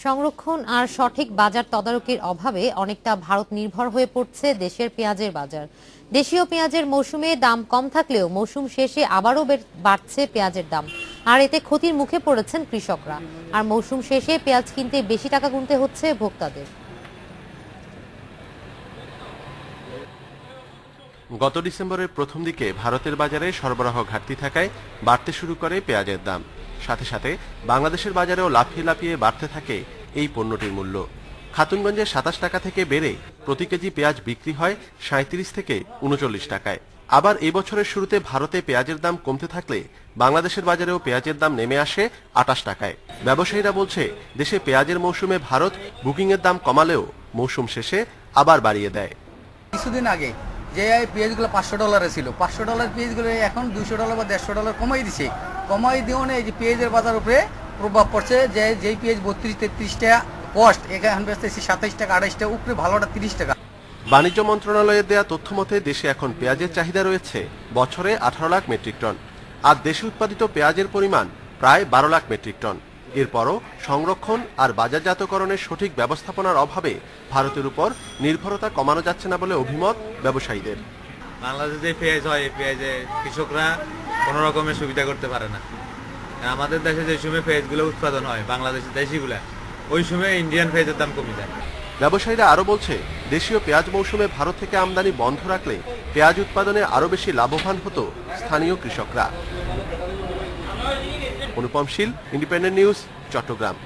সংরক্ষণ আর সঠিক বাজার তদারকির অভাবে অনেকটা ভারত নির্ভর হয়ে পড়ছে দেশের পেঁয়াজের বাজার। দেশীয় পেঁয়াজের মৌসুমে দাম কম থাকলেও মৌসুম শেষে আবারও বাড়ছে পেঁয়াজের দাম। আর এতে ক্ষতির মুখে পড়েছেন কৃষকরা। আর মৌসুম শেষে পেঁয়াজ কিনতে বেশি টাকা গুনতে হচ্ছে ভোক্তাদের। গত ডিসেম্বরের প্রথম দিকে ভারতের বাজারে সরবরাহ ঘাটতি থাকায় বাড়তে শুরু করে পেঁয়াজের দাম। সাথে সাথে বাংলাদেশের বাজারেও লাফিয়ে লাফিয়ে বাড়তে থাকে এই পণ্যটির মূল্য। খাতুনগঞ্জে 27 টাকা থেকে বেড়ে প্রতি কেজি পেঁয়াজ বিক্রি হয় 37 থেকে 39 টাকায়। আবার এই বছরের শুরুতে ভারতে পেঁয়াজের দাম কমতে থাকলে বাংলাদেশের বাজারেও পেঁয়াজের দাম নেমে আসে 28 টাকায়। ব্যবসায়ীরা বলছে, দেশে পেঁয়াজের মৌসুমে ভারত বুকিংয়ের দাম কমালেও মৌসুম শেষে আবার বাড়িয়ে দেয়। কিছুদিন আগে যে পেঁয়াজগুলো $500 ছিল, $500 পেঁয়াজগুলো এখন $200 বা $150 কমাই দিছে। কমাই দিও না, এই যে পেঁয়াজের বাজার উপরে প্রভাব পড়ছে। যে যেই পেঁয়াজ 32-33 টাকা কস্ট, এখন বেচতেছি 27 টাকা 28 টাকা, উপরে ভালোটা 30 টাকা। বাণিজ্য মন্ত্রণালয়ের দেয়া তথ্য মতে দেশে এখন পেঁয়াজের চাহিদা রয়েছে বছরে 18 লাখ মেট্রিক টন। আর দেশে উৎপাদিত পেঁয়াজের পরিমাণ প্রায় 12 লাখ মেট্রিক টন। এরপরও সংরক্ষণ আর বাজারজাতকরণের সঠিক ব্যবস্থাপনার অভাবে ভারতের উপর নির্ভরতা কমানো যাচ্ছে না বলে অভিমত ব্যবসায়ীদের। বাংলাদেশে যে পেঁয়াজ হয়, এই পেঁয়াজে কৃষকরা কোনো রকমের সুবিধা করতে পারে না। আমাদের দেশে যে সময় পেঁয়াজগুলো উৎপাদন হয়, বাংলাদেশের দেশিগুলা, ওই সময় ইন্ডিয়ান পেঁয়াজের দাম কমে যায়। ব্যবসায়ীরা আরো বলছে, দেশীয় পেঁয়াজ মৌসুমে ভারত থেকে আমদানি বন্ধ রাখলে পেঁয়াজ উৎপাদনে আরো বেশি লাভবান হতো স্থানীয় কৃষকরা। অনুপম শীল, ইন্ডিপেন্ডেন্ট নিউজ, চট্টগ্রাম।